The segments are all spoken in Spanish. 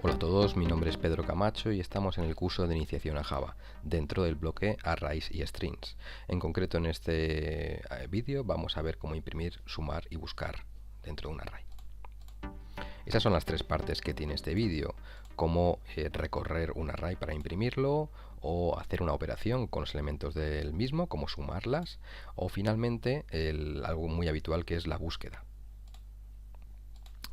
Hola a todos, mi nombre es Pedro Camacho y estamos en el curso de iniciación a Java, dentro del bloque Arrays y Strings. En concreto en este vídeo vamos a ver cómo imprimir, sumar y buscar dentro de un array. Esas son las tres partes que tiene este vídeo: cómo recorrer un array para imprimirlo, o hacer una operación con los elementos del mismo, como sumarlas, o finalmente algo muy habitual que es la búsqueda.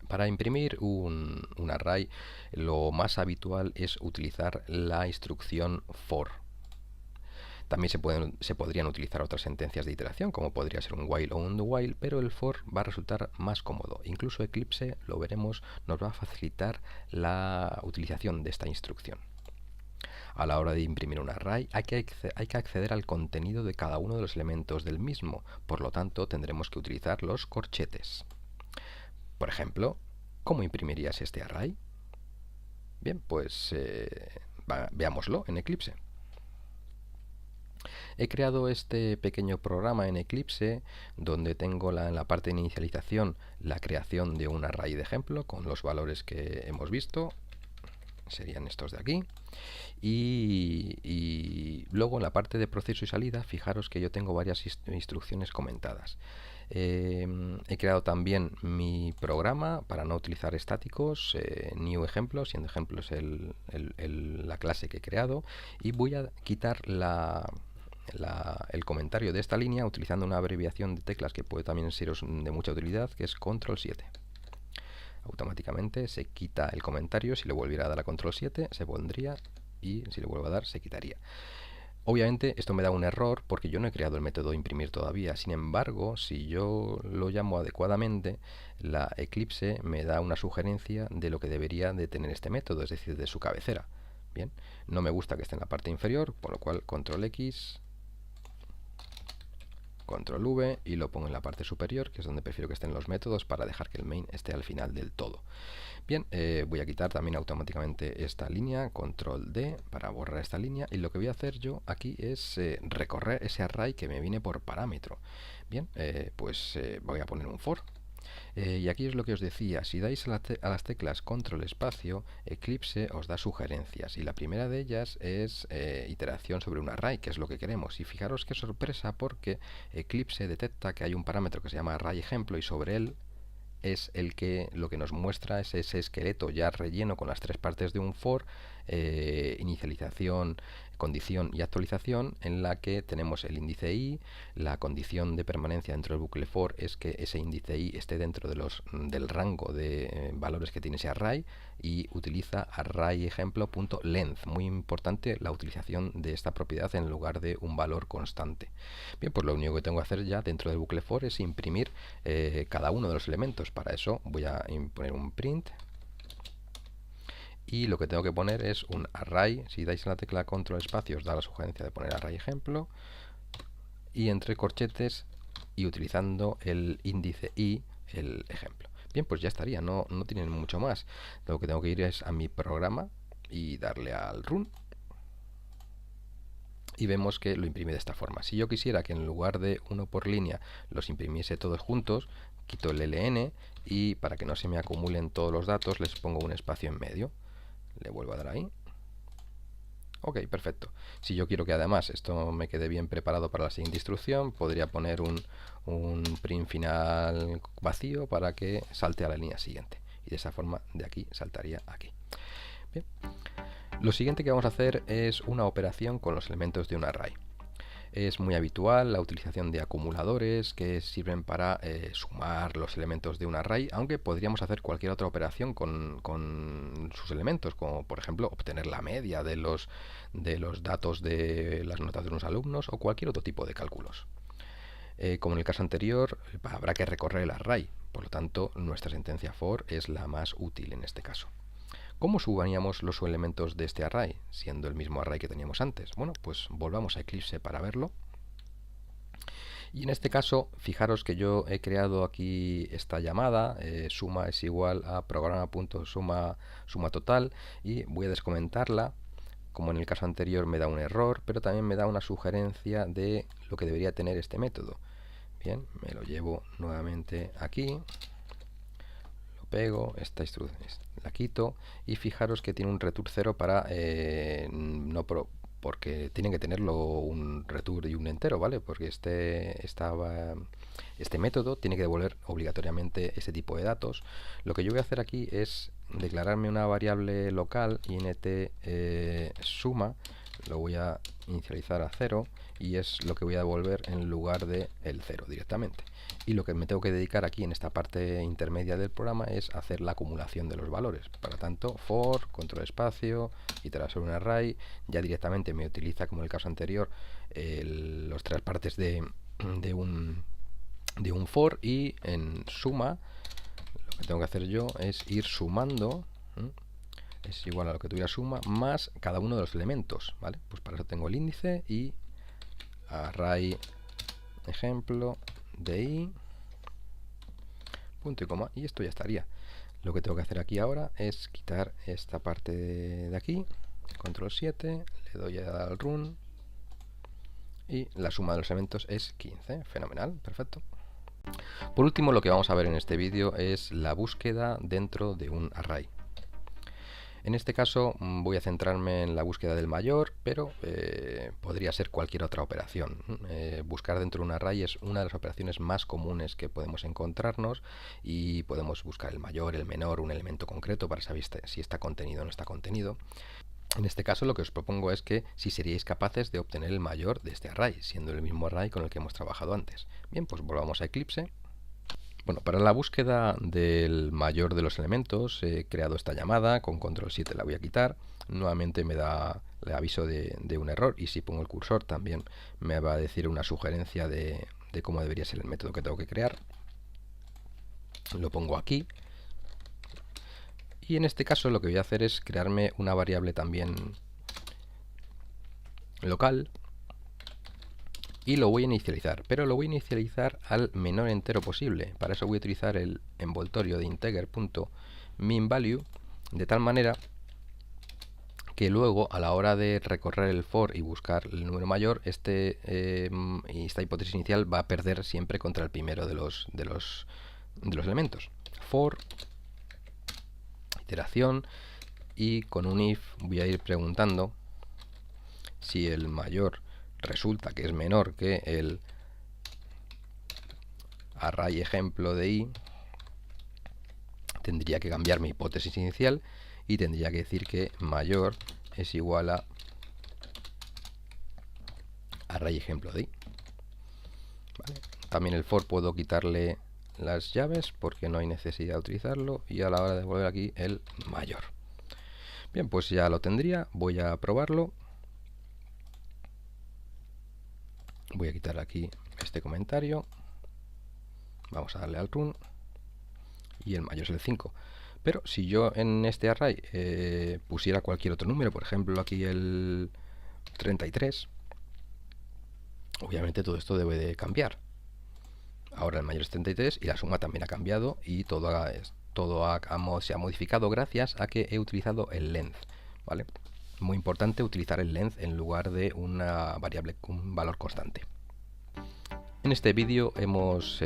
Para imprimir un array, lo más habitual es utilizar la instrucción for. También se podrían utilizar otras sentencias de iteración, como podría ser un while o un do while, pero el for va a resultar más cómodo. Incluso Eclipse, lo veremos, nos va a facilitar la utilización de esta instrucción. A la hora de imprimir un array hay que acceder al contenido de cada uno de los elementos del mismo, por lo tanto tendremos que utilizar los corchetes. Por ejemplo, ¿cómo imprimirías este array? Bien, pues veámoslo en Eclipse. He creado este pequeño programa en Eclipse donde tengo en la parte de inicialización la creación de un array de ejemplo con los valores que hemos visto, serían estos de aquí, y luego en la parte de proceso y salida, fijaros que yo tengo varias instrucciones comentadas. He creado también mi programa para no utilizar estáticos, new ejemplo, siendo ejemplos la clase que he creado, y voy a quitar el comentario de esta línea utilizando una abreviación de teclas que puede también seros de mucha utilidad, que es control 7. Automáticamente se quita el comentario. Si le volviera a dar a control 7 se pondría, y si le vuelvo a dar se quitaría. Obviamente esto me da un error porque yo no he creado el método imprimir todavía. Sin embargo, si yo lo llamo adecuadamente, la Eclipse me da una sugerencia de lo que debería de tener este método, es decir, de su cabecera. Bien, no me gusta que esté en la parte inferior, por lo cual control X, control V, y lo pongo en la parte superior, que es donde prefiero que estén los métodos, para dejar que el main esté al final del todo. Bien, voy a quitar también automáticamente esta línea, control D, para borrar esta línea, y lo que voy a hacer yo aquí es recorrer ese array que me viene por parámetro. Bien, pues voy a poner un for. Y aquí es lo que os decía: si dais a las teclas control espacio, Eclipse os da sugerencias, y la primera de ellas es iteración sobre un array, que es lo que queremos. Y fijaros qué sorpresa, porque Eclipse detecta que hay un parámetro que se llama array ejemplo, y sobre él es lo que nos muestra es ese esqueleto ya relleno con las tres partes de un for: inicialización, condición y actualización, en la que tenemos el índice i. La condición de permanencia dentro del bucle for es que ese índice i esté dentro del rango de valores que tiene ese array, y utiliza array ejemplo.length. Muy importante la utilización de esta propiedad en lugar de un valor constante. Bien, pues lo único que tengo que hacer ya dentro del bucle for es imprimir cada uno de los elementos. Para eso voy a poner un print, y lo que tengo que poner es un array. Si dais a la tecla control espacio os da la sugerencia de poner array ejemplo, y entre corchetes, y utilizando el índice i, el ejemplo. Bien, pues ya estaría, no tienen mucho más. Lo que tengo que ir es a mi programa y darle al run, y vemos que lo imprime de esta forma. Si yo quisiera que en lugar de uno por línea los imprimiese todos juntos, quito el ln, y para que no se me acumulen todos los datos les pongo un espacio en medio. Le vuelvo a dar ahí. Ok, perfecto. Si yo quiero que además esto me quede bien preparado para la siguiente instrucción, podría poner un print final vacío para que salte a la línea siguiente, y de esa forma de aquí saltaría aquí. Bien. Lo siguiente que vamos a hacer es una operación con los elementos de un array. Es muy habitual la utilización de acumuladores que sirven para sumar los elementos de un array, aunque podríamos hacer cualquier otra operación con sus elementos, como por ejemplo obtener la media de los datos de las notas de unos alumnos, o cualquier otro tipo de cálculos. Como en el caso anterior, habrá que recorrer el array, por lo tanto nuestra sentencia for es la más útil en este caso. ¿Cómo subaríamos los elementos de este array, siendo el mismo array que teníamos antes? Bueno, pues volvamos a Eclipse para verlo. Y en este caso, fijaros que yo he creado aquí esta llamada, suma es igual a programa.suma total, y voy a descomentarla. Como en el caso anterior me da un error, pero también me da una sugerencia de lo que debería tener este método. Bien, me lo llevo nuevamente aquí, lo pego, esta instrucción la quito y fijaros que tiene un return 0 para porque tienen que tenerlo un return y un entero, ¿vale? Porque este método tiene que devolver obligatoriamente este tipo de datos. Lo que yo voy a hacer aquí es declararme una variable local int suma, lo voy a inicializar a 0 y es lo que voy a devolver en lugar de el 0 directamente. Y lo que me tengo que dedicar aquí en esta parte intermedia del programa es hacer la acumulación de los valores. Para tanto, for, control espacio, iterar sobre un array, ya directamente me utiliza, como en el caso anterior, los tres partes de un for, y en suma lo que tengo que hacer yo es ir sumando, es igual a lo que tuviera suma más cada uno de los elementos, ¿vale? Pues para eso tengo el índice y array ejemplo de i, punto y coma, y esto ya estaría. Lo que tengo que hacer aquí ahora es quitar esta parte de aquí, control 7, le doy al run y la suma de los elementos es 15. Fenomenal, perfecto. Por último, lo que vamos a ver en este vídeo es la búsqueda dentro de un array. En este caso voy a centrarme en la búsqueda del mayor, pero podría ser cualquier otra operación. Buscar dentro de un array es una de las operaciones más comunes que podemos encontrarnos, y podemos buscar el mayor, el menor, un elemento concreto para saber si está contenido o no está contenido. En este caso lo que os propongo es que si seríais capaces de obtener el mayor de este array, siendo el mismo array con el que hemos trabajado antes. Bien, pues volvamos a Eclipse. Bueno, para la búsqueda del mayor de los elementos he creado esta llamada, con control 7 la voy a quitar. Nuevamente me da el aviso de un error, y si pongo el cursor también me va a decir una sugerencia de cómo debería ser el método que tengo que crear. Lo pongo aquí. Y en este caso lo que voy a hacer es crearme una variable también local, y lo voy a inicializar, pero lo voy a inicializar al menor entero posible. Para eso voy a utilizar el envoltorio de integer.minValue, de tal manera que luego a la hora de recorrer el for y buscar el número mayor, esta hipótesis inicial va a perder siempre contra el primero de los elementos. For, iteración, y con un if voy a ir preguntando si el mayor resulta que es menor que el array ejemplo de i, tendría que cambiar mi hipótesis inicial y tendría que decir que mayor es igual a array ejemplo de i. ¿Vale? También el for puedo quitarle las llaves porque no hay necesidad de utilizarlo, y a la hora de devolver aquí el mayor. Bien, pues ya lo tendría. Voy a probarlo. Voy a quitar aquí este comentario, vamos a darle al run y el mayor es el 5. Pero si yo en este array pusiera cualquier otro número, por ejemplo aquí el 33, obviamente todo esto debe de cambiar. Ahora el mayor es 33 y la suma también ha cambiado, y todo se ha modificado gracias a que he utilizado el length, ¿vale? Muy importante utilizar el length en lugar de una variable con un valor constante. En este vídeo hemos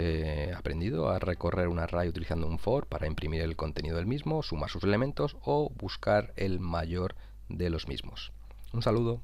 aprendido a recorrer un array utilizando un for para imprimir el contenido del mismo, sumar sus elementos o buscar el mayor de los mismos. Un saludo.